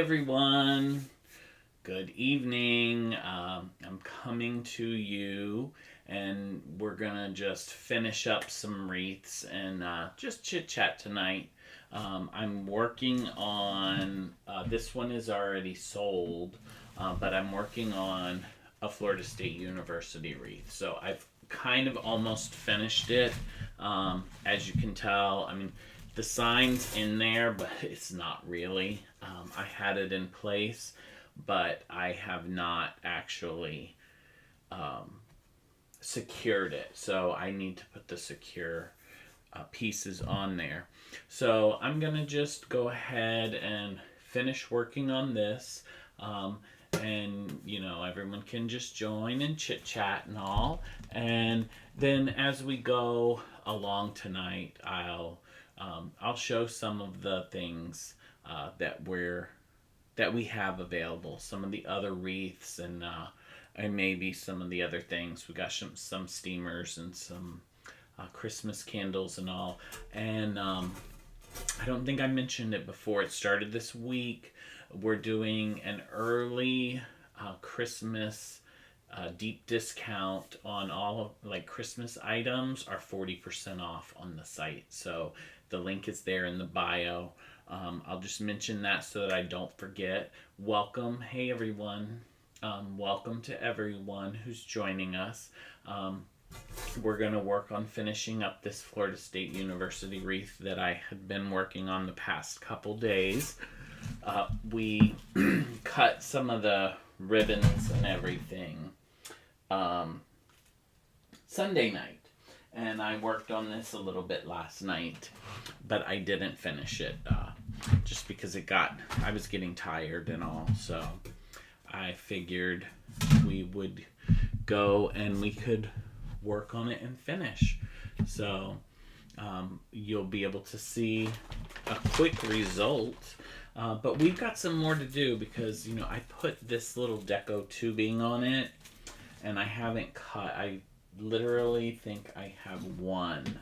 everyone. Good evening. I'm coming to you, and we're gonna just finish up some wreaths and just chit chat tonight. I'm working on this one is already sold, but I'm working on a Florida State University wreath. So I've kind of almost finished it. As you can tell, I mean, the sign's in there, but it's not really. I had it in place, but I have not actually secured it. So I need to put the secure pieces on there. So I'm going to just go ahead and finish working on this. And, you know, everyone can just join and chit chat and all. And then as we go along tonight, I'll show some of the things that we have available, some of the other wreaths, and maybe some of the other things. We got some steamers and some Christmas candles and all. And I don't think I mentioned it before. It started this week. We're doing an early Christmas deep discount on all of, like, Christmas items are 40% off on the site. So the link is there in the bio. I'll just mention that so that I don't forget. Welcome. Hey, everyone. Welcome to everyone who's joining us. We're going to work on finishing up this Florida State University wreath that I had been working on the past couple days. We cut some of the ribbons and everything Sunday night. And I worked on this a little bit last night, but I didn't finish it just because I was getting tired and all. So I figured we would go and we could work on it and finish. So you'll be able to see a quick result. But we've got some more to do because, you know, I put this little deco tubing on it and I haven't cut. I literally think I have one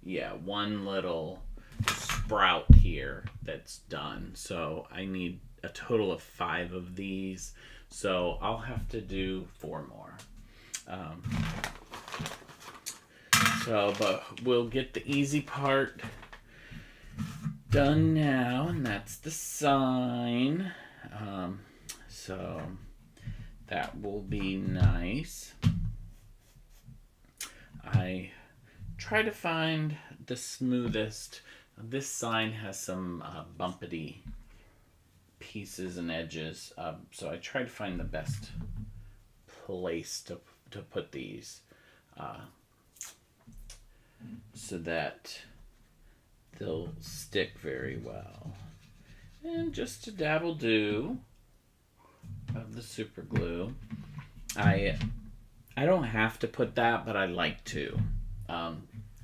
little sprout here that's done. So I need a total of 5 of these. So I'll have to do 4 more. But we'll get the easy part done now, and that's the sign. So that will be nice. I try to find the smoothest. This sign has some bumpity pieces and edges, so I try to find the best place to put these so that they'll stick very well. And just a dabble do of the super glue. I don't have to put that, but I like to.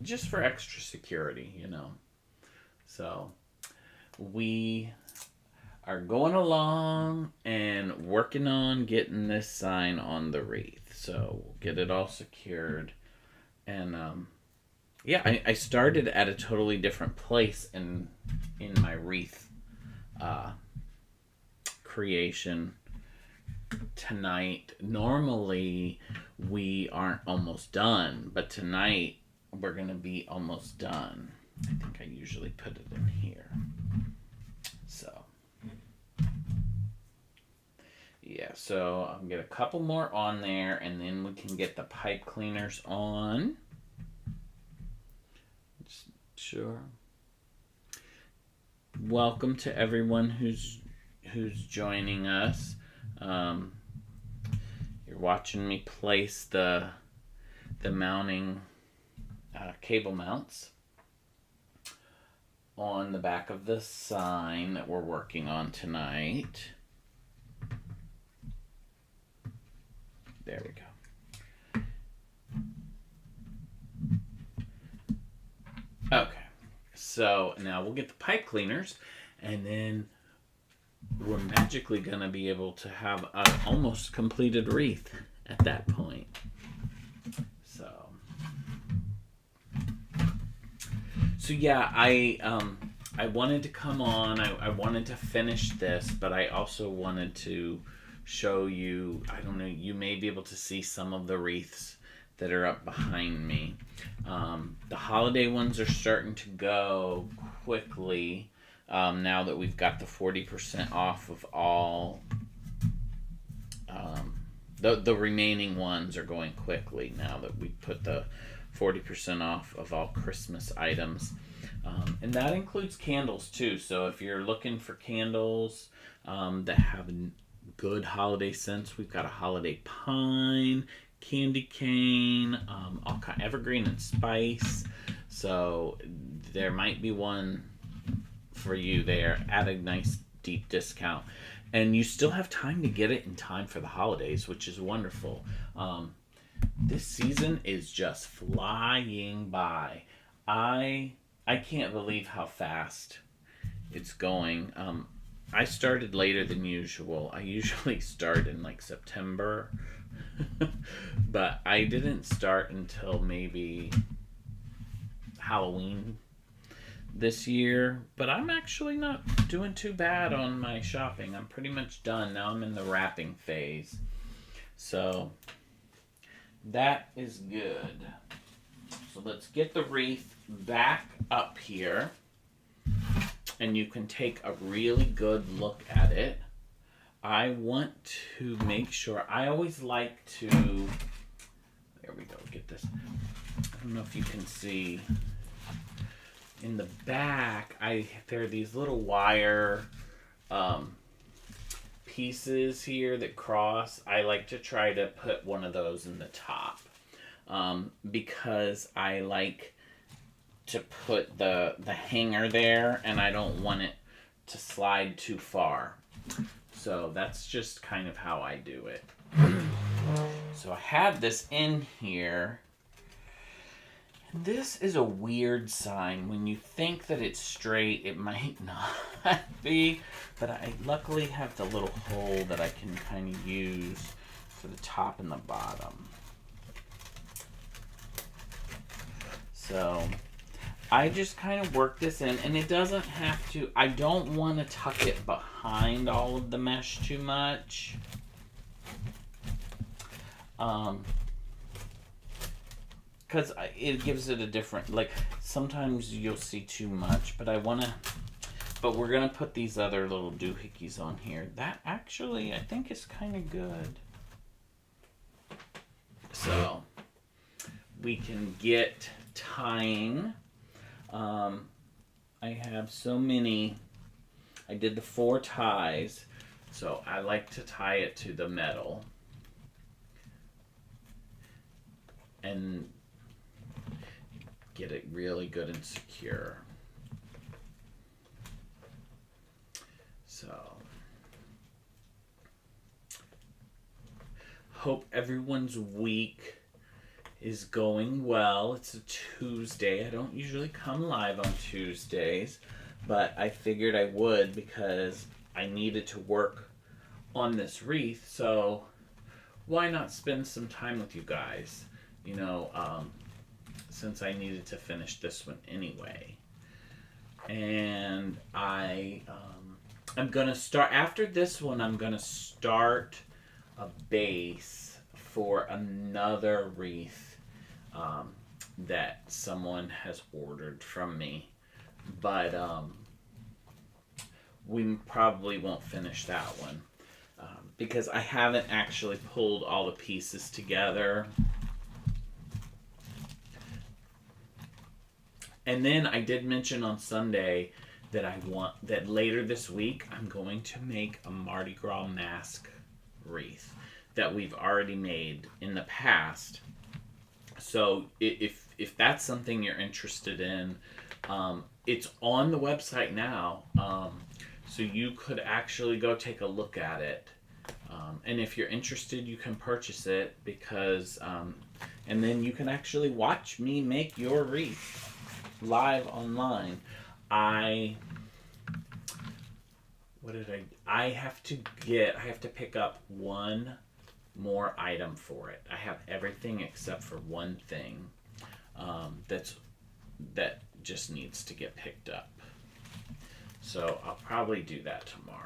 Just for extra security, you know. So we are going along and working on getting this sign on the wreath. So we'll get it all secured. And I started at a totally different place in my wreath creation tonight. Normally we aren't almost done, but tonight we're gonna be almost done. I think I usually put it in here. So yeah, so I'll get a couple more on there and then we can get the pipe cleaners on. Sure. Welcome to everyone who's joining us. You're watching me place the mounting cable mounts on the back of the sign that we're working on tonight. There we go. Okay, so now we'll get the pipe cleaners, and then we're magically going to be able to have an almost completed wreath at that point. So yeah, I wanted to come on. I wanted to finish this, but I also wanted to show you, I don't know, you may be able to see some of the wreaths that are up behind me. The holiday ones are starting to go quickly now that we've got the 40% off of all. The remaining ones are going quickly now that we put the 40% off of all Christmas items. And that includes candles too. So if you're looking for candles that have good holiday scents, we've got a holiday pine, candy cane, all kind evergreen and spice. So there might be one for you there at a nice deep discount. And you still have time to get it in time for the holidays, which is wonderful. This season is just flying by. I can't believe how fast it's going. I started later than usual. I usually start in like September, but I didn't start until maybe Halloween this year. But I'm actually not doing too bad on my shopping. I'm pretty much done. Now I'm in the wrapping phase. So that is good. So let's get the wreath back up here, and you can take a really good look at it. I want to make sure, I always like to, there we go, get this. I don't know if you can see in the back, there are these little wire pieces here that cross. I like to try to put one of those in the top. Because I like to put the hanger there, and I don't want it to slide too far. So that's just kind of how I do it. So I have this in here. This is a weird sign. When you think that it's straight, it might not be. But I luckily have the little hole that I can kind of use for the top and the bottom. So I just kind of work this in, and it doesn't have to, I don't want to tuck it behind all of the mesh too much. Because it gives it a different, like sometimes you'll see too much, but but we're going to put these other little doohickeys on here. That actually I think is kind of good. So we can get tying. I have so many. I did the 4 ties, so I like to tie it to the metal and get it really good and secure. So hope everyone's week is going well. It's a Tuesday. I don't usually come live on Tuesdays, but I figured I would because I needed to work on this wreath. So why not spend some time with you guys? You know, since I needed to finish this one anyway. And I'm gonna start after this one. I'm gonna start a base for another wreath that someone has ordered from me, but we probably won't finish that one because I haven't actually pulled all the pieces together. And then I did mention on Sunday that that later this week I'm going to make a Mardi Gras mask wreath that we've already made in the past. So if that's something you're interested in, it's on the website now. So you could actually go take a look at it. And if you're interested, you can purchase it because, and then you can actually watch me make your wreath live online. I have to pick up one more item for it. I have everything except for one thing that just needs to get picked up. So I'll probably do that tomorrow.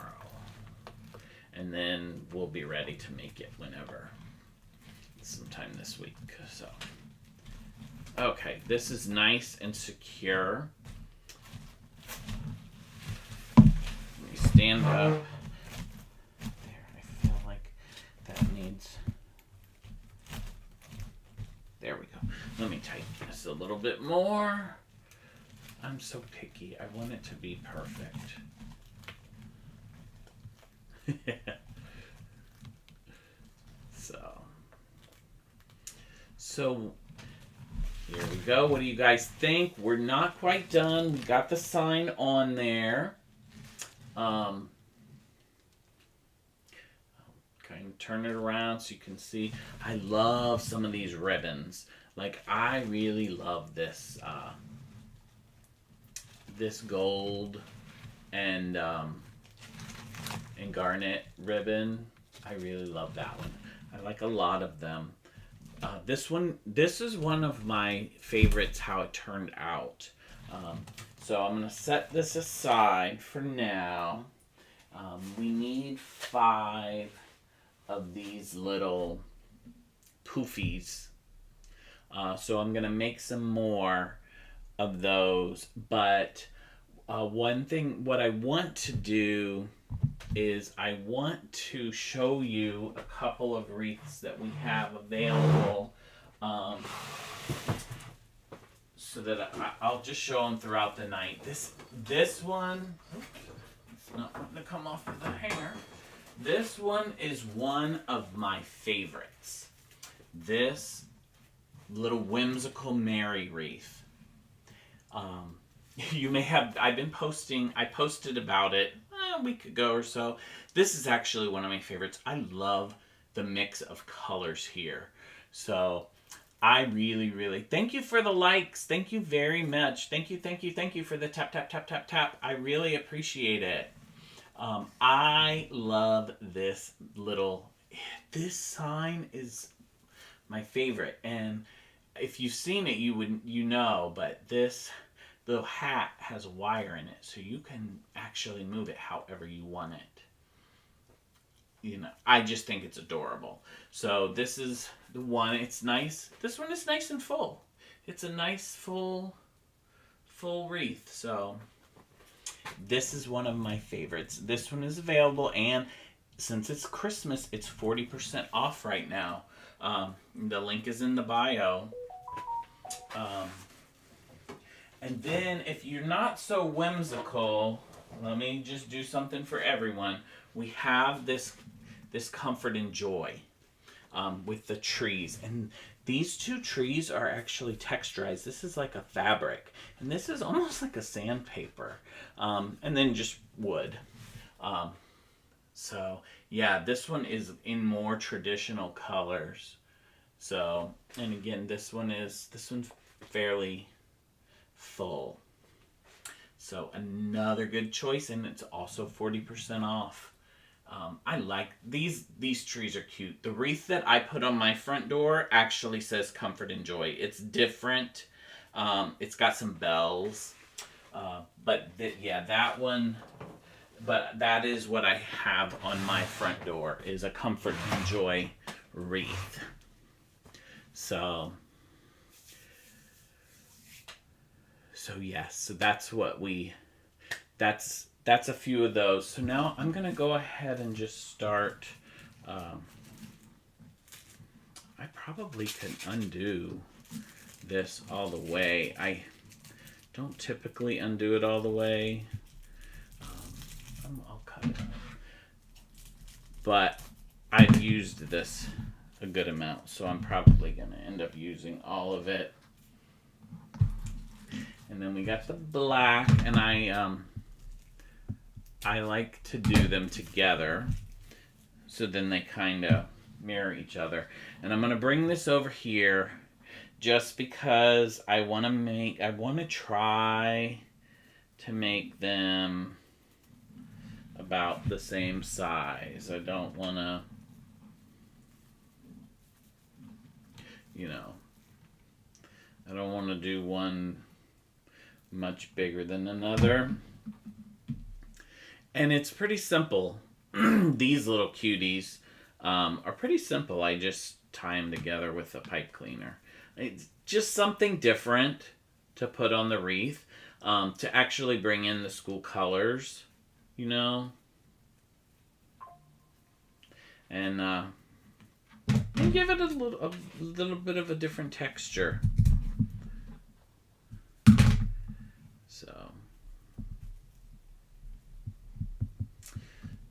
And then we'll be ready to make it whenever. Sometime this week. So, okay, this is nice and secure. Let me stand up. There, I feel like that needs... There we go. Let me tighten this a little bit more. I'm so picky. I want it to be perfect. So here we go. What do you guys think? We're not quite done. We got the sign on there. Kind of turn it around so you can see. I love some of these ribbons. Like, I really love this this gold and garnet ribbon. I really love that one. I like a lot of them. This is one of my favorites, how it turned out. So I'm going to set this aside for now. We need 5 of these little poofies. So I'm going to make some more of those. But one thing, what I want to do is I want to show you a couple of wreaths that we have available, so that I'll just show them throughout the night. This one, it's not wanting to come off of the hanger. This one is one of my favorites. This little whimsical Mary wreath. You may have, I posted about it a week ago or so. This is actually one of my favorites. I love the mix of colors here. So I really, thank you for the likes. Thank you very much. Thank you for the tap, tap, tap, tap, tap. I really appreciate it. I love this sign is my favorite. And if you've seen it, you know, but this little hat has a wire in it, so you can actually move it however you want it. You know, I just think it's adorable. So this is the one. It's nice. This one is nice and full. It's a nice full wreath. So this is one of my favorites. This one is available, and since it's Christmas, it's 40% off right now. The link is in the bio. And then, if you're not so whimsical, let me just do something for everyone. We have this comfort and joy with the trees. And these 2 trees are actually texturized. This is like a fabric. And this is almost like a sandpaper. And then just wood. So, yeah, this one is in more traditional colors. So, and again, this one's fairly full. So another good choice, and it's also 40% off. I like these trees are cute. The wreath that I put on my front door actually says comfort and joy. It's different. It's got some bells. That one, but that is what I have on my front door, is a comfort and joy wreath. So yes, so that's what that's a few of those. So now I'm going to go ahead and just start. I probably could undo this all the way. I don't typically undo it all the way. I'll cut it. But I've used this a good amount, so I'm probably going to end up using all of it. And then we got the black, and I like to do them together, so then they kind of mirror each other. And I'm going to bring this over here just because I want to try to make them about the same size. I don't want to, I don't want to do one much bigger than another. And it's pretty simple. These little cuties are pretty simple. I just tie them together with a pipe cleaner. It's just something different to put on the wreath, to actually bring in the school colors, you know, and give it a little bit of a different texture. So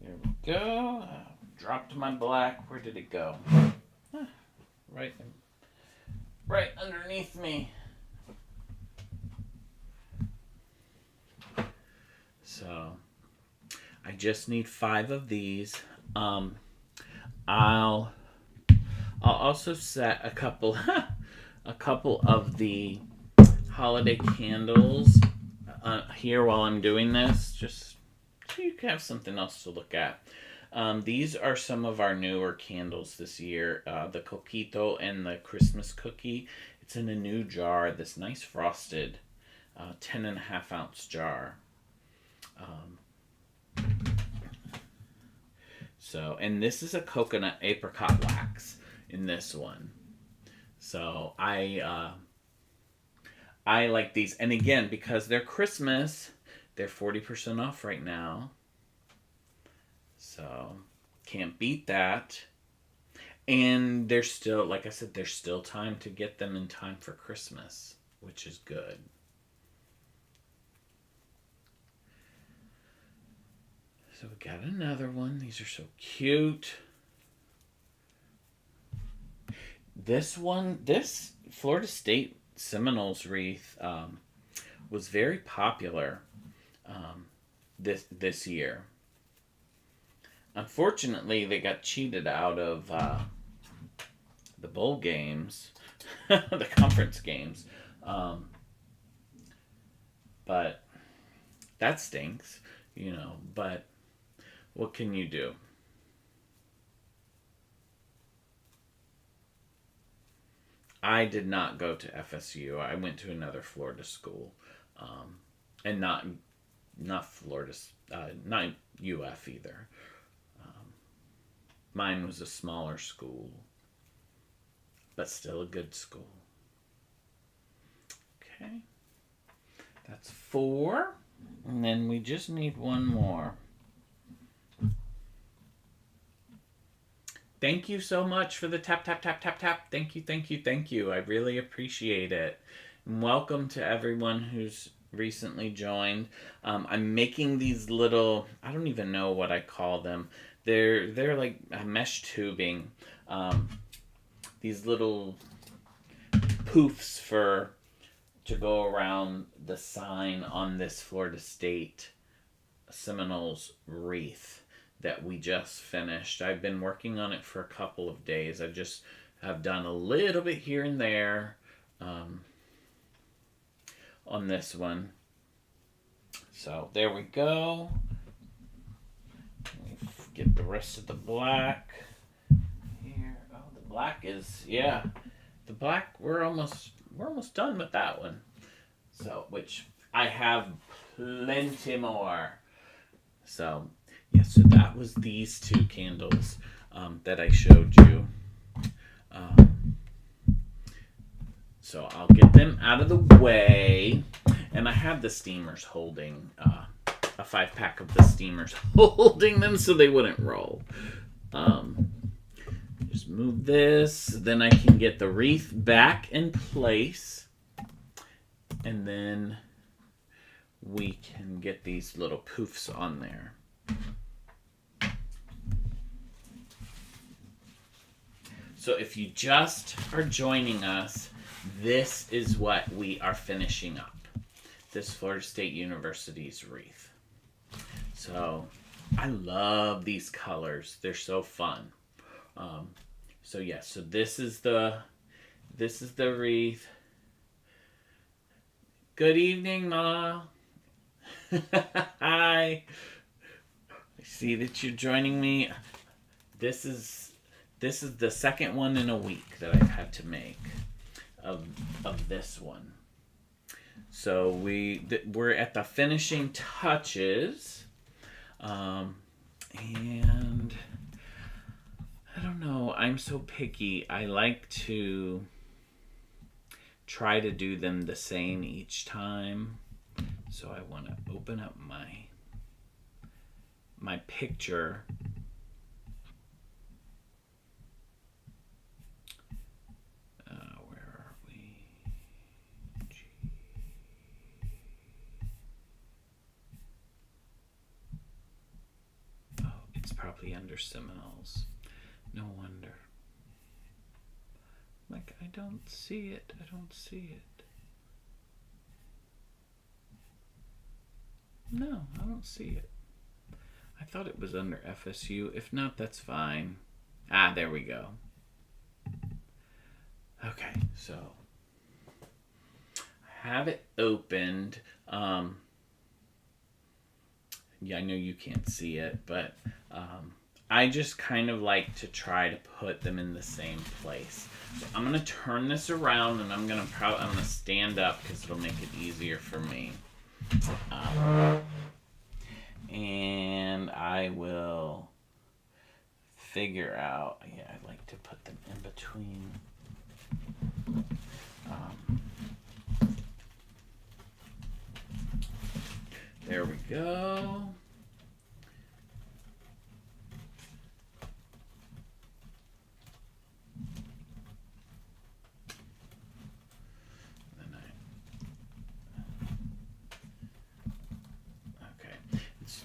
there we go. Dropped my black. Where did it go? Right, right underneath me. So I just need 5 of these. I'll also set a couple of the holiday candles here while I'm doing this, just so you can have something else to look at. These are some of our newer candles this year. The Coquito and the Christmas Cookie. It's in a new jar, this nice frosted 10.5 ounce jar. And this is a coconut apricot wax in this one. So I like these. And again, because they're Christmas, they're 40% off right now. So can't beat that. And there's still, like I said, there's still time to get them in time for Christmas, which is good. So we got another one. These are so cute. This Florida State Seminoles wreath was very popular this year. Unfortunately, they got cheated out of the bowl games, the conference games. But that stinks, you know, but what can you do? I did not go to FSU. I went to another Florida school, and not Florida, not UF either. Mine was a smaller school, but still a good school. Okay, that's 4, and then we just need one more. Thank you so much for the tap, tap, tap, tap, tap. Thank you, thank you, thank you. I really appreciate it. And welcome to everyone who's recently joined. I'm making these little, I don't even know what I call them. They're like mesh tubing. These little poofs to go around the sign on this Florida State Seminoles wreath that we just finished. I've been working on it for a couple of days. I just have done a little bit here and there on this one. So there we go. Let me get the rest of the black here. Oh, the black is, yeah. The black, we're almost done with that one. So, which I have plenty more. So, yeah, so that was these 2 candles that I showed you. So I'll get them out of the way. And I have the steamers holding, a 5-pack of the steamers holding them so they wouldn't roll. Just move this. Then I can get the wreath back in place. And then we can get these little poofs on there. So if you just are joining us, this is what we are finishing up. This Florida State University's wreath. So I love these colors. They're so fun. So yeah, so this is the wreath. Good evening, Ma. Hi. I see that you're joining me. This is the second one in a week that I've had to make of this one. So we're at the finishing touches. And I don't know, I'm so picky. I like to try to do them the same each time. So I want to open up my picture. Where are we? Oh, it's probably under Seminoles. No wonder. Like, I don't see it. I don't see it. No, I don't see it. I thought it was under FSU. If not, that's fine. Ah, there we go. Okay, so I have it opened. Yeah, I know you can't see it, but I just kind of like to try to put them in the same place. So I'm gonna turn this around, and I'm gonna stand up because it'll make it easier for me. And I will figure out. Yeah, I like to put them in between. There we go.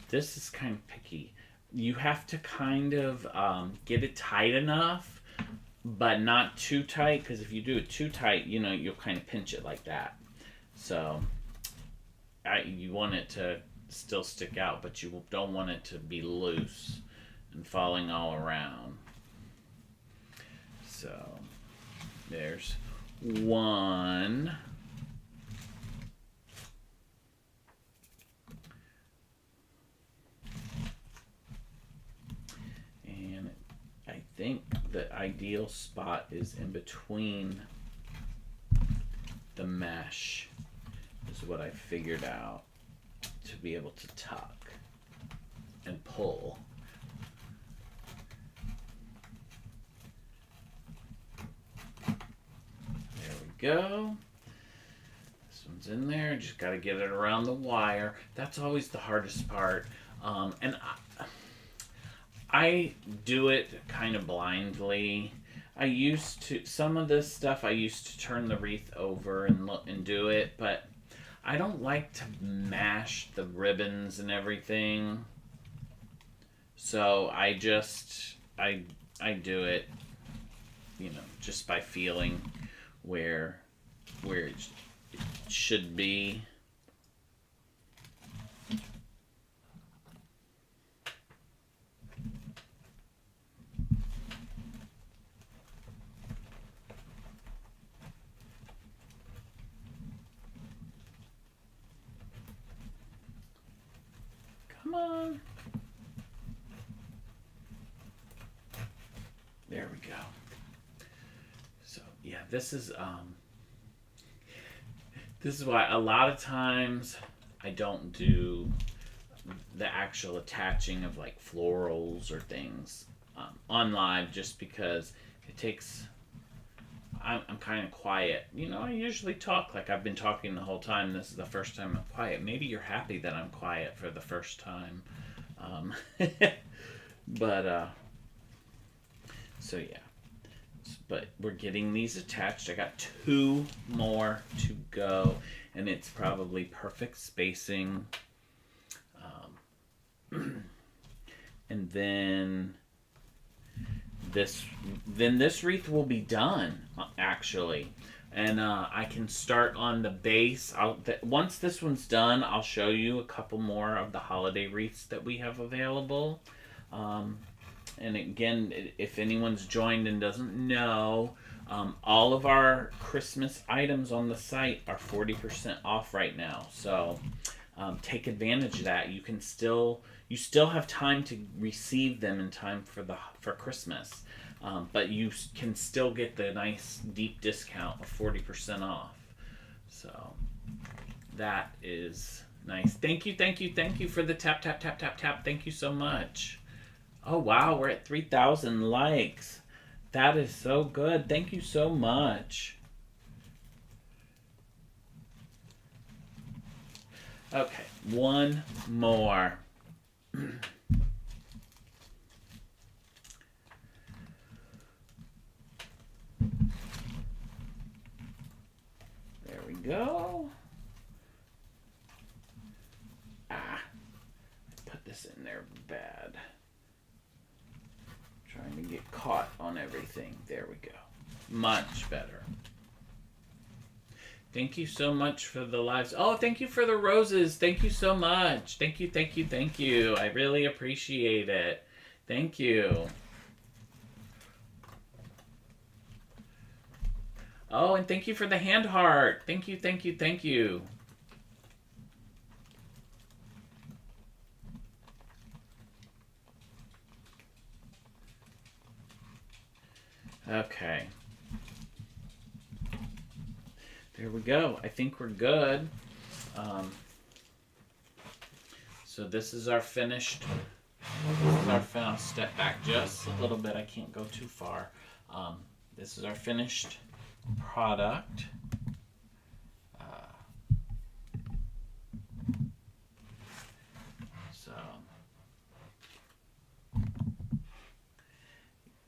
This is kind of picky. You have to kind of get it tight enough, but not too tight, because if you do it too tight, you'll kind of pinch it like that. So you want it to still stick out, but you don't want it to be loose and falling all around. So there's one. I think the ideal spot is in between the mesh, is what I figured out, to be able to tuck and pull. There we go. This one's in there. Just got to get it around the wire. That's always the hardest part. And I do it kind of blindly. Some of this stuff I used to turn the wreath over and look and do it, but I don't like to mash the ribbons and everything. So I do it, just by feeling where it should be. Come on. There we go. So yeah, this is why a lot of times I don't do the actual attaching of like florals or things on live, just because it takes. I'm kind of quiet. I usually talk like I've been talking the whole time. This is the first time I'm quiet. Maybe you're happy that I'm quiet for the first time. But, so yeah. But we're getting these attached. I got 2 more to go, and it's probably perfect spacing. And then this wreath will be done, actually, and I can start on the base. Once this one's done, I'll show you a couple more of the holiday wreaths that we have available. And again, if anyone's joined and doesn't know, all of our Christmas items on the site are 40% off right now. So take advantage of that. You still have time to receive them in time for Christmas, but you can still get the nice deep discount of 40% off. So that is Nice. Thank you, thank you, thank you for the tap, tap, tap, tap, tap. Thank you so much. Oh, wow. We're at 3,000 likes. That is so good. Thank you so much. Okay, one more. There we go. I put this in there bad. Trying to get caught on everything. There we go. Much better. Thank you so much for the lives. Oh, thank you for the roses. Thank you so much. Thank you, thank you, thank you. I really appreciate it. Thank you. Oh, and thank you for the hand heart. Thank you, thank you, thank you. Okay. There we go. I think we're good. So this is our finished. I'll step back just a little bit. I can't go too far. This is our finished product. So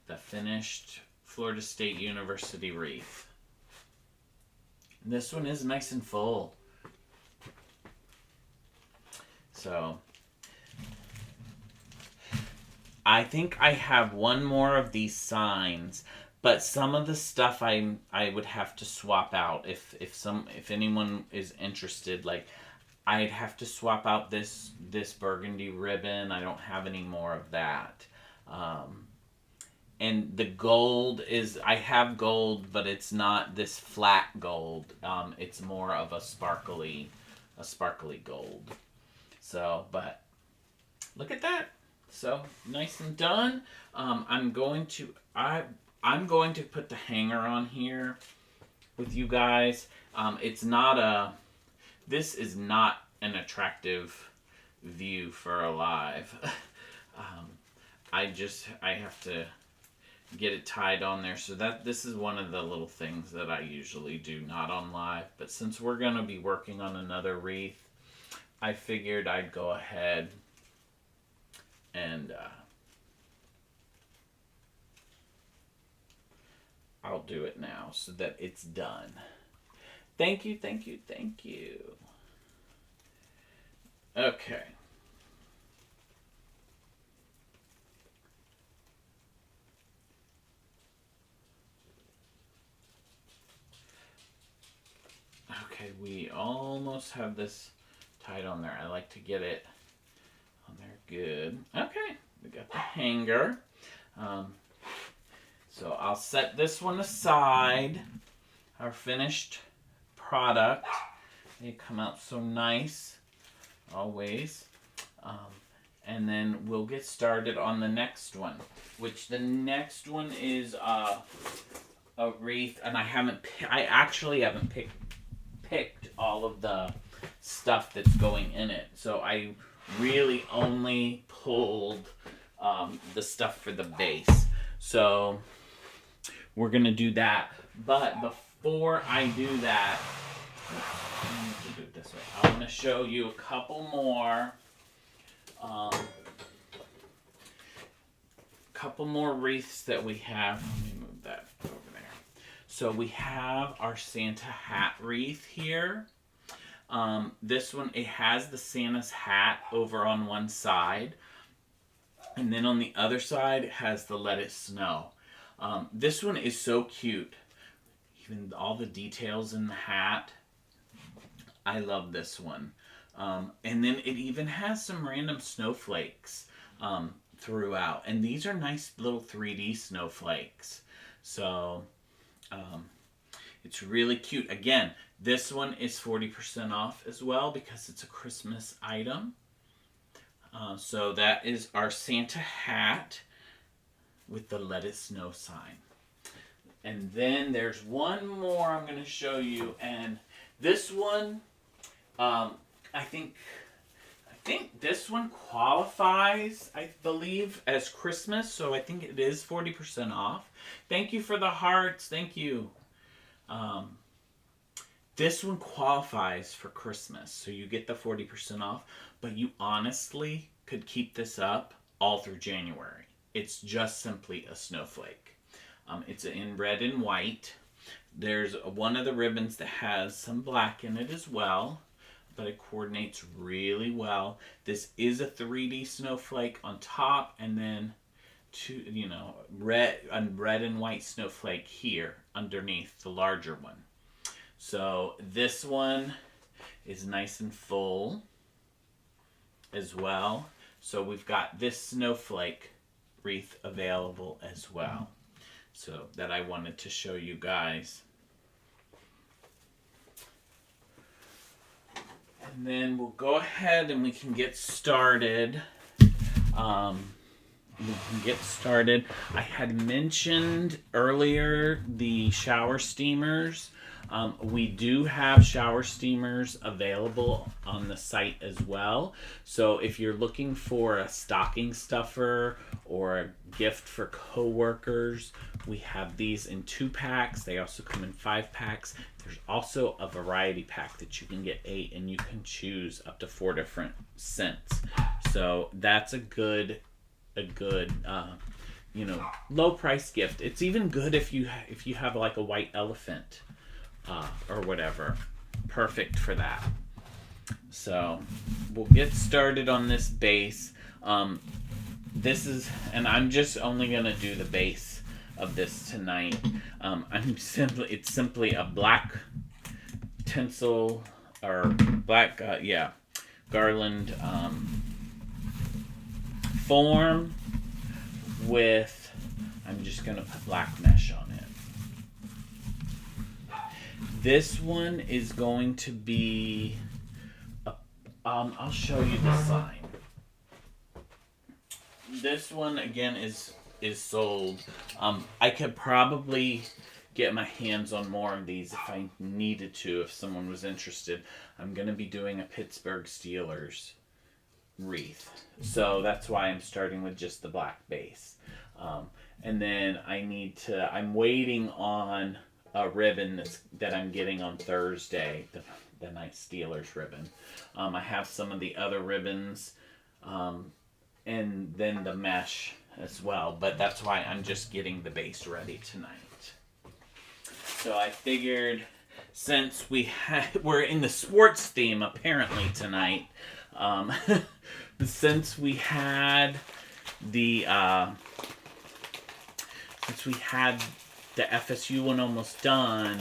the finished Florida State University wreath. This one is nice and full. So I think I have one more of these signs, but some of the stuff I would have to swap out if anyone is interested. Like I'd have to swap out this burgundy ribbon. I don't have any more of that. And the gold is, I have gold, but it's not this flat gold. It's more of a sparkly gold. So, but look at that. So nice and done. I'm going to put the hanger on here with you guys. This is not an attractive view for a live. I have to get it tied on there, so that this is one of the little things that I usually do not on live, but since we're going to be working on another wreath, I figured I'd go ahead and I'll do it now so that it's done. Thank you, thank you, thank you. Okay. Okay, we almost have this tied on there. I like to get it on there good. Okay, we got the hanger. So I'll set this one aside. Our finished product. They come out so nice, always. And then we'll get started on the next one, which the next one is a wreath, and I actually haven't picked all of the stuff that's going in it. So I really only pulled the stuff for the base. So we're going to do that. But before I do that, I need to do it this way. I want to show you a couple more wreaths that we have. Let me move that over there. So we have our Santa hat wreath here. This one, it has the Santa's hat over on one side. And then on the other side, it has the Let It Snow. This one is so cute. Even all the details in the hat. I love this one. And then it even has some random snowflakes throughout. And these are nice little 3D snowflakes. So it's really cute. Again, this one is 40% off as well because it's a Christmas item. So that is our Santa hat with the Let It Snow sign. And then there's one more I'm going to show you. And this one, I think this one qualifies, I believe, as Christmas, so I think it is 40% off. Thank you for the hearts. Thank you. This one qualifies for Christmas, so you get the 40% off, but you honestly could keep this up all through January. It's just simply a snowflake. It's in red and white. There's one of the ribbons that has some black in it as well, but it coordinates really well. This is a 3D snowflake on top, and then red and white snowflake here underneath the larger one. So this one is nice and full as well. So we've got this snowflake wreath available as well. So that I wanted to show you guys. And then we'll go ahead and we can get started. I had mentioned earlier the shower steamers. We do have shower steamers available on the site as well. So if you're looking for a stocking stuffer or a gift for coworkers, we have these in 2-packs. They also come in 5-packs. There's also a variety pack that you can get 8, and you can choose up to 4 different scents. So that's a good low price gift. It's even good if you have like a white elephant or whatever. Perfect for that. So we'll get started on this base. And I'm just only gonna do the base of this tonight. It's simply a black tinsel or black garland form with, I'm just gonna put black mesh on it. This one is going to be I'll show you the sign. This one again is sold. I could probably get my hands on more of these if I needed to, if someone was interested. I'm going to be doing a Pittsburgh Steelers wreath. So that's why I'm starting with just the black base. And then I'm waiting on a ribbon that I'm getting on Thursday, the nice Steelers ribbon. I have some of the other ribbons, and then the mesh as well, but that's why I'm just getting the base ready tonight. So I figured, since we're in the sports theme apparently tonight, since we had the FSU one almost done,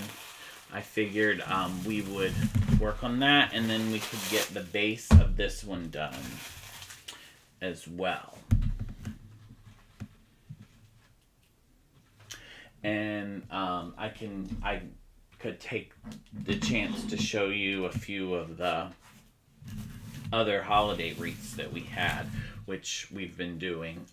I figured we would work on that, and then we could get the base of this one done as well. And I could take the chance to show you a few of the other holiday wreaths that we had, which we've been doing.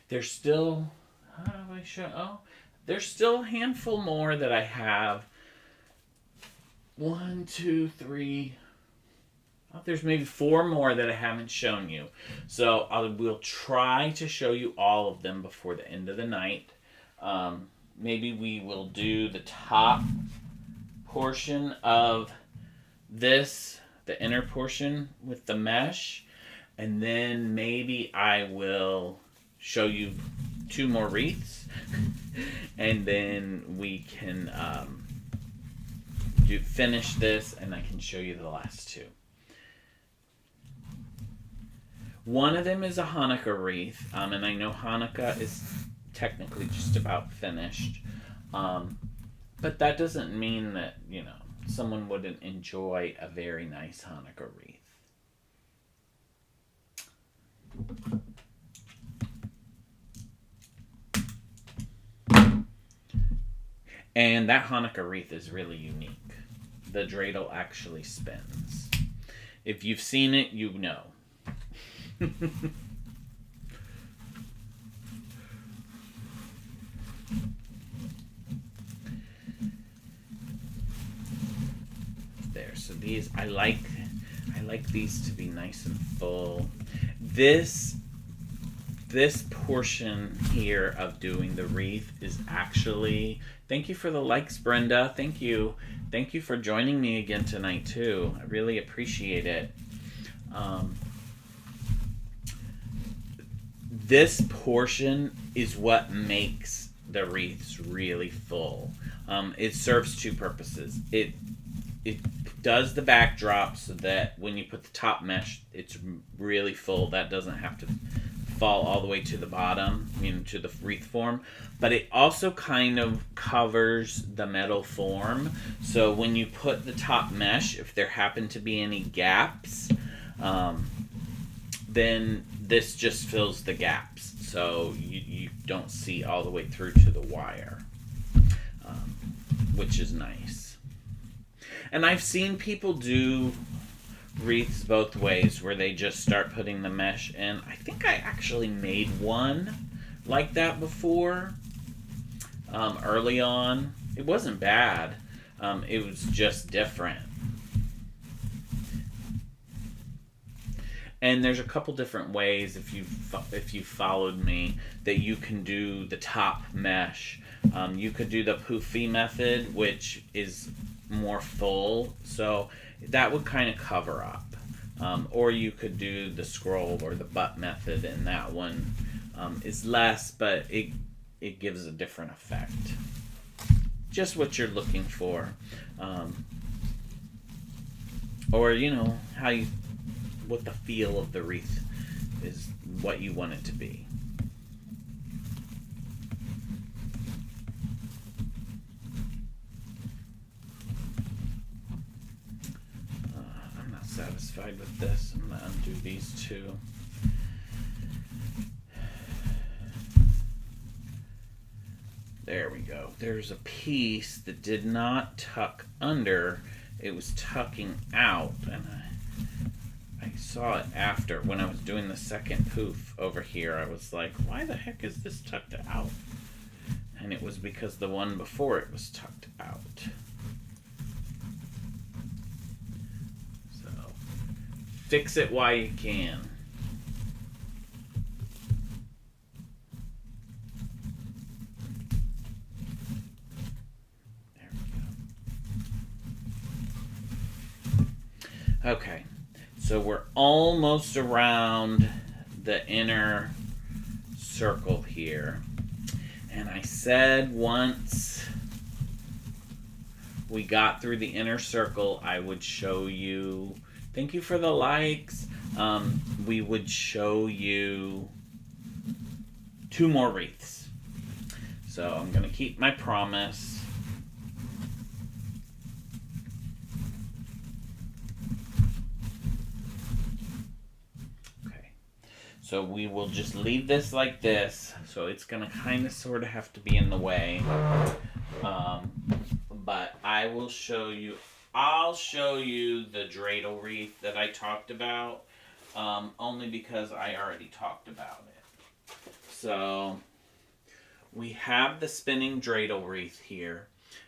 There's still, how do I show? Oh, there's still a handful more that I have. 1, 2, 3. Oh, there's maybe 4 more that I haven't shown you. So we'll try to show you all of them before the end of the night. Maybe we will do the top portion of this, the inner portion with the mesh, and then maybe I will show you 2 more wreaths, and then we can finish this, and I can show you the last 2. One of them is a Hanukkah wreath, and I know Hanukkah is technically just about finished, but that doesn't mean that, someone wouldn't enjoy a very nice Hanukkah wreath. And that Hanukkah wreath is really unique. The dreidel actually spins. If you've seen it, you know. There, So these, I like these to be nice and full. This portion here of doing the wreath is actually, thank you for the likes, Brenda. Thank you for joining me again tonight too. I really appreciate it. This portion is what makes the wreaths really full. It serves two purposes. It does the backdrop so that when you put the top mesh, it's really full. That doesn't have to fall all the way to the bottom, to the wreath form. But it also kind of covers the metal form. So when you put the top mesh, if there happen to be any gaps, then this just fills the gaps. So you don't see all the way through to the wire, which is nice. And I've seen people do wreaths both ways, where they just start putting the mesh in. I think I actually made one like that before, early on. It wasn't bad. It was just different. And there's a couple different ways, if you followed me, that you can do the top mesh. You could do the poofy method, which is more full, so that would kind of cover up. Or you could do the scroll or the butt method, and that one is less, but it gives a different effect. Just what you're looking for. Or, what the feel of the wreath is, what you want it to be. I'm not satisfied with this. I'm going to undo these two. There we go. There's a piece that did not tuck under. It was tucking out, and I saw it after when I was doing the second poof over here. I was like, why the heck is this tucked out? And it was because the one before it was tucked out. So fix it while you can. There we go. Okay. So we're almost around the inner circle here. And I said once we got through the inner circle, I would show you, thank you for the likes, we would show you 2 more wreaths. So I'm going to keep my promise. So we will just leave this like this. So it's going to kind of sort of have to be in the way. But I will show you, I'll show you the dreidel wreath that I talked about. Only because I already talked about it. So we have the spinning dreidel wreath here.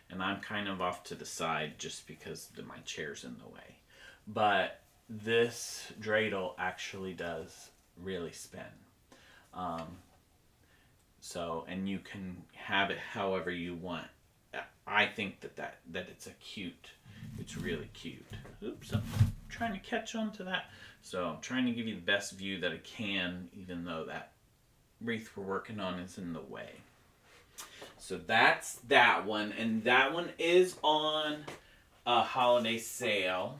And I'm kind of off to the side just because my chair's in the way. But this dreidel actually does really spin. And you can have it however you want. I think that it's really cute. Oops, I'm trying to catch on to that. So I'm trying to give you the best view that I can, even though that wreath we're working on is in the way. So that's that one, and that one is on a holiday sale.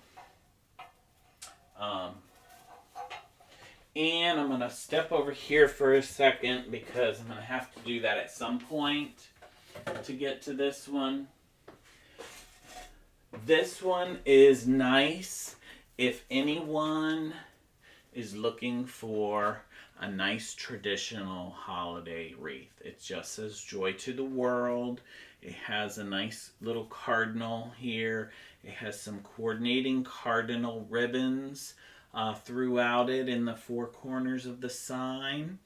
And I'm going to step over here for a second because I'm going to have to do that at some point to get to this one. This one is nice if anyone is looking for a nice traditional holiday wreath. It just says Joy to the World. It has a nice little cardinal here. It has some coordinating cardinal ribbons throughout it in the 4 corners of the sign.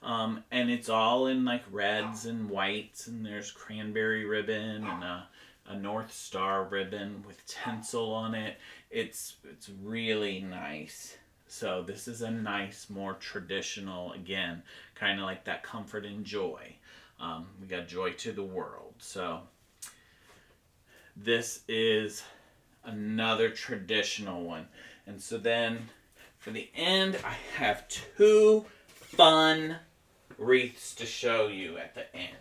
And it's all in like reds and whites, and there's cranberry ribbon and a a North Star ribbon with tinsel on it. It's really nice. So this is a nice, more traditional, again, kind of like that comfort and joy. We got joy to the world. So this is another traditional one. And so then for the end, I have two fun wreaths to show you at the end.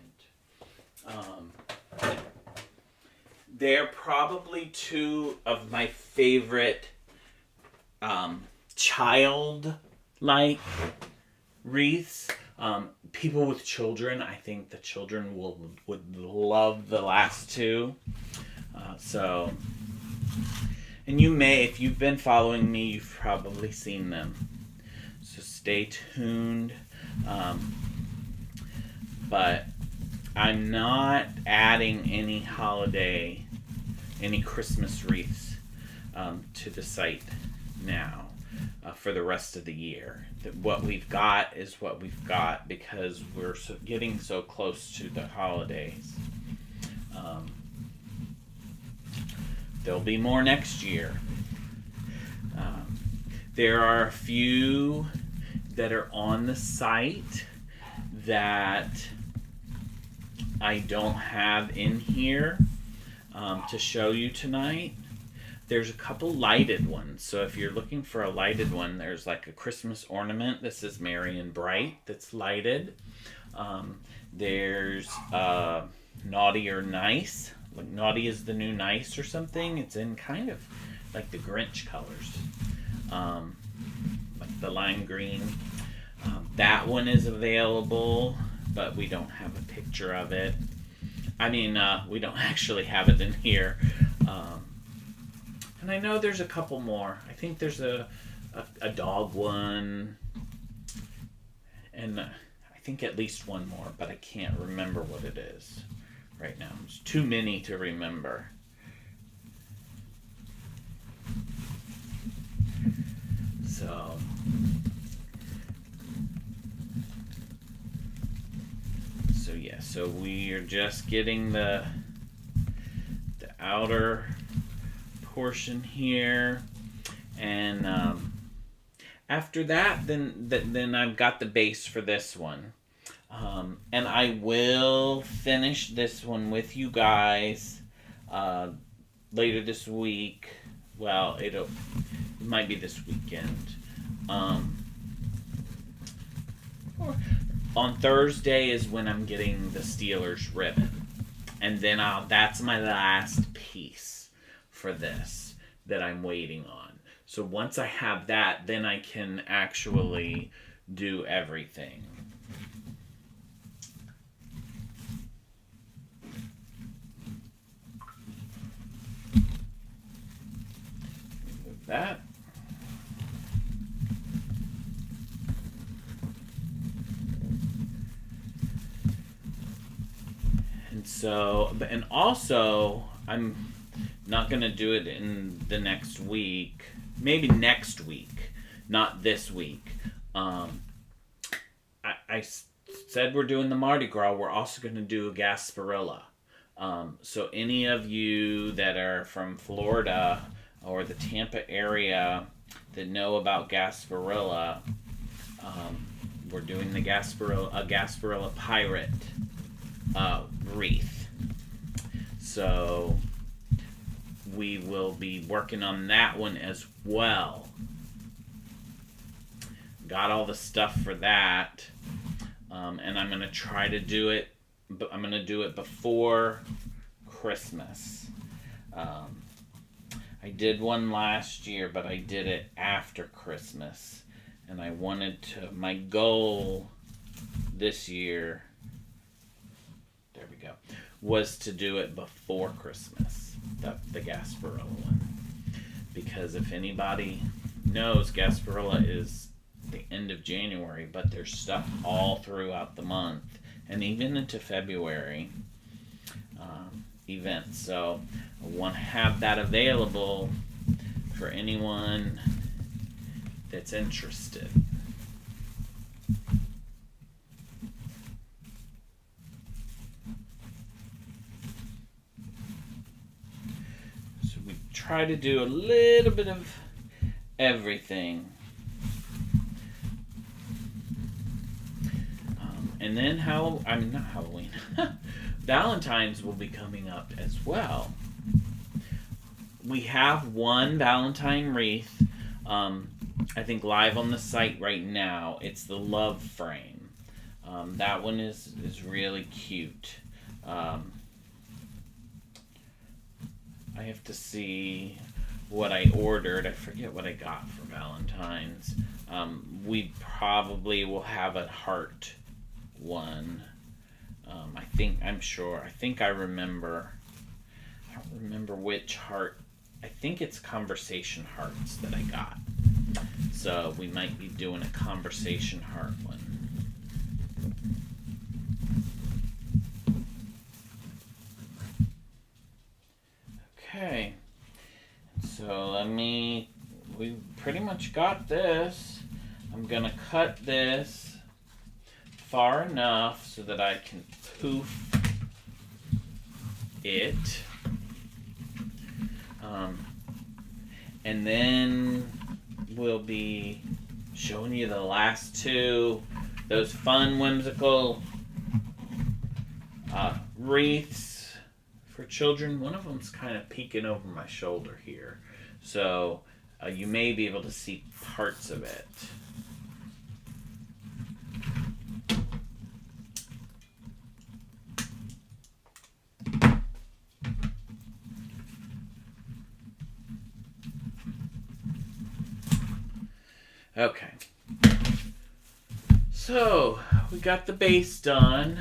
They're probably two of my favorite child-like wreaths. People with children, I think the children would love the last two. And you may, if you've been following me, you've probably seen them. So stay tuned. But I'm not adding any Christmas wreaths to the site now for the rest of the year. What we've got is what we've got because we're getting so close to the holidays. There'll be more next year. There are a few that are on the site that I don't have in here to show you tonight. There's a couple lighted ones. So if you're looking for a lighted one, there's like a Christmas ornament. This is Merry and Bright that's lighted. There's Naughty or Nice. Like Naughty is the New Nice or something. It's in kind of like the Grinch colors. Like the lime green. That one is available, but we don't have a picture of it. I mean, we don't actually have it in here. And I know there's a couple more. I think there's a dog one. And I think at least one more, but I can't remember what it is right now. It's too many to remember. So yeah, so we are just getting the outer portion here, and after that, then I've got the base for this one, and I will finish this one with you guys later this week. Well, it might be this weekend. On Thursday is when I'm getting the Steelers ribbon, and then that's my last piece for this that I'm waiting on. So once I have that, then I can actually do everything. Move that. And also, I'm not going to do it in the next week. Maybe next week, not this week. I said we're doing the Mardi Gras. We're also going to do a Gasparilla. So any of you that are from Florida or the Tampa area that know about Gasparilla, we're doing the Gasparilla Pirate wreath. So we will be working on that one as well. Got all the stuff for that, and I'm gonna try to do it. But I'm gonna do it before Christmas. I did one last year, but I did it after Christmas, and I wanted to. My goal this year. There we go. Was to do it before Christmas, the Gasparilla one. Because if anybody knows, Gasparilla is the end of January, but there's stuff all throughout the month, and even into February events. So I want to have that available for anyone that's interested. try to do a little bit of everything. And then not Halloween. Valentine's will be coming up as well. We have one Valentine wreath, I think live on the site right now. It's the love frame. That one is really cute. I have to see what I ordered. I forget what I got for Valentine's. We probably will have a heart one. I think I remember. I don't remember which heart. I think it's conversation hearts that I got. So we might be doing a conversation heart one. Okay. So we pretty much got this. I'm gonna cut this far enough so that I can poof it. And then we'll be showing you the last two, those fun, whimsical wreaths for children. One of them's kind of peeking over my shoulder here, so you may be able to see parts of it. Okay, so we got the base done,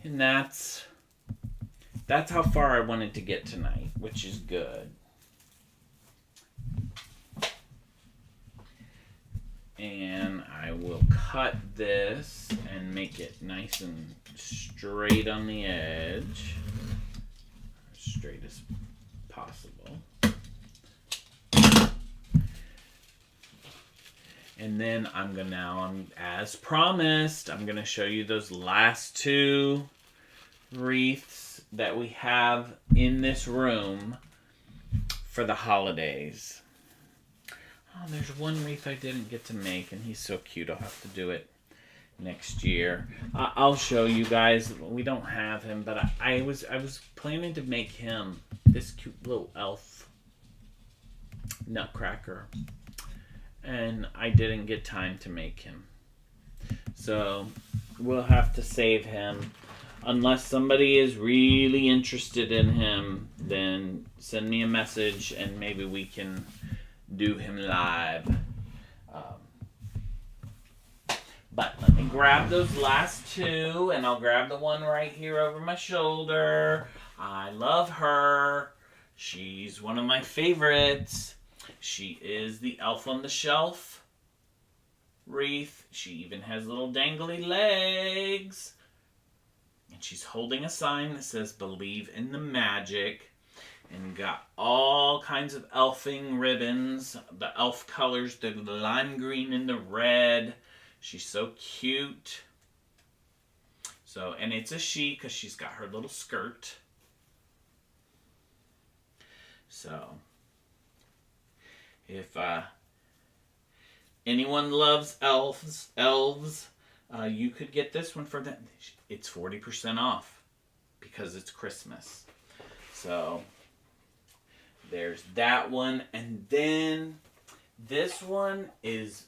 and that's how far I wanted to get tonight, which is good. And I will cut this and make it nice and straight on the edge, as straight as possible. And then as promised, I'm going to show you those last two wreaths that we have in this room for the holidays. Oh, there's one wreath I didn't get to make, and he's so cute. I'll have to do it next year. I'll show you guys. We don't have him, but I was planning to make him this cute little elf nutcracker. And I didn't get time to make him. So we'll have to save him. Unless somebody is really interested in him, then send me a message and maybe we can do him live. But let me grab those last two, and I'll grab the one right here over my shoulder. I love her. She's one of my favorites. She is the elf on the shelf wreath. She even has little dangly legs. And she's holding a sign that says, "Believe in the magic." And got all kinds of elfing ribbons. The elf colors, the lime green and the red. She's so cute. And it's a she because she's got her little skirt. So, if anyone loves elves, you could get this one for them. It's 40% off because it's Christmas. So there's that one, and then this one is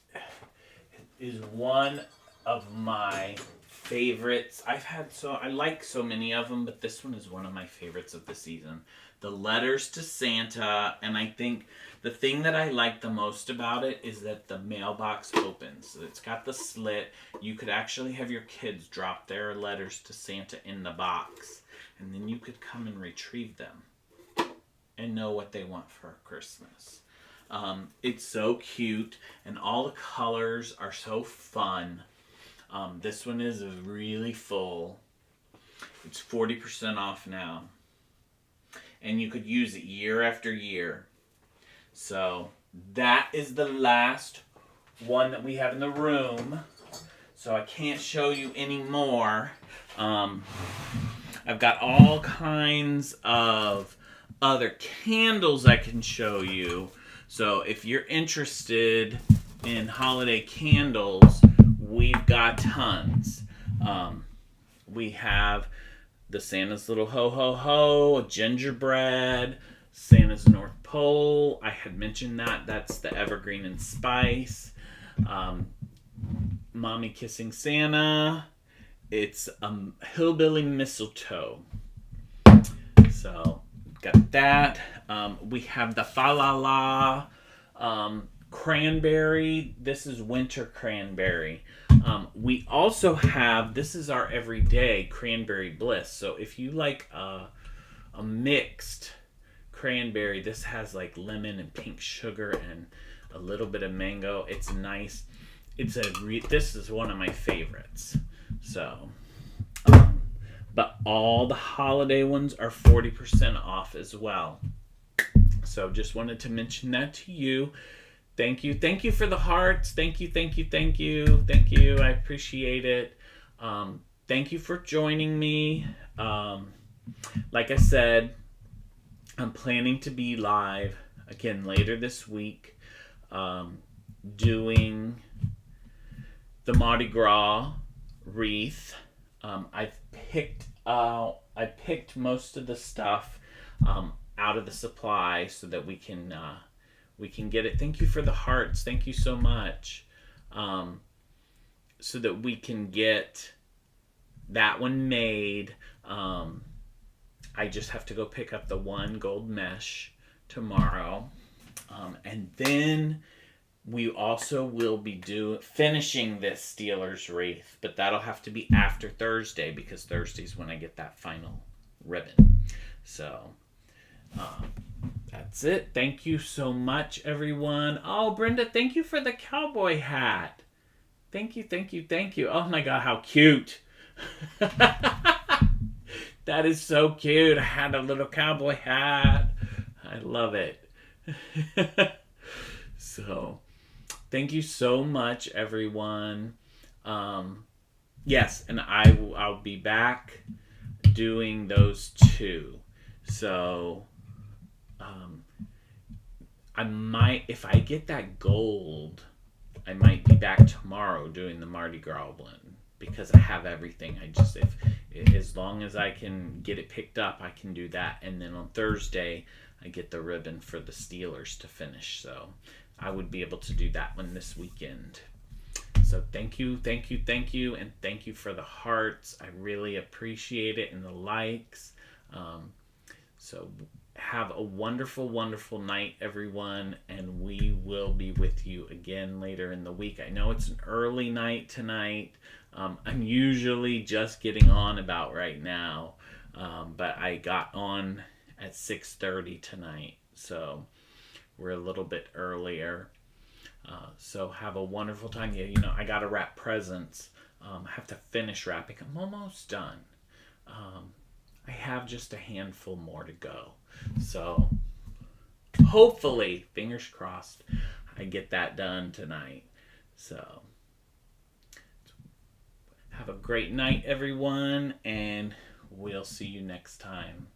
one of my favorites. I like so many of them, but this one is one of my favorites of the season. The letters to Santa, and I think the thing that I like the most about it is that the mailbox opens. So it's got the slit. You could actually have your kids drop their letters to Santa in the box, and then you could come and retrieve them and know what they want for Christmas. It's so cute, and all the colors are so fun. This one is really full. It's 40% off now. And you could use it year after year. So that is the last one that we have in the room. So I can't show you any more. I've got all kinds of other candles I can show you. So if you're interested in holiday candles, we've got tons. We have the Santa's Little Ho Ho Ho, gingerbread, Santa's North Pole. I had mentioned that. That's the Evergreen and Spice. Mommy Kissing Santa. It's Hillbilly Mistletoe. So, got that. We have the Fa La La cranberry. This is winter cranberry. We also have, this is our everyday cranberry bliss. So if you like a mixed cranberry, this has like lemon and pink sugar and a little bit of mango. It's nice. This is one of my favorites. So, but all the holiday ones are 40% off as well. So just wanted to mention that to you. Thank you. Thank you for the hearts. Thank you. Thank you. Thank you. Thank you. I appreciate it. Thank you for joining me. Like I said, I'm planning to be live again later this week, doing the Mardi Gras wreath. I picked most of the stuff out of the supply so that we can get it. Thank you for the hearts. Thank you so much. So that we can get that one made. I just have to go pick up the one gold mesh tomorrow. And then we also will be finishing this Steelers wreath, but that'll have to be after Thursday because Thursday's when I get that final ribbon. So, that's it. Thank you so much, everyone. Oh, Brenda, thank you for the cowboy hat. Thank you, thank you, thank you. Oh my God, how cute. That is so cute. I had a little cowboy hat. I love it. So, thank you so much, everyone. Yes, and I'll be back doing those two. So, I might, if I get that gold, I might be back tomorrow doing the Mardi Gras one because I have everything. As long as I can get it picked up, I can do that. And then on Thursday, I get the ribbon for the Steelers to finish. So I would be able to do that one this weekend. So thank you, thank you, thank you, and thank you for the hearts. I really appreciate it, and the likes. So have a wonderful, wonderful night, everyone, and we will be with you again later in the week. I know it's an early night tonight. I'm usually just getting on about right now, but I got on at 6:30 tonight, so we're a little bit earlier. So have a wonderful time. Yeah, I got to wrap presents. I have to finish wrapping. I'm almost done. I have just a handful more to go. So hopefully, fingers crossed, I get that done tonight. So have a great night, everyone, and we'll see you next time.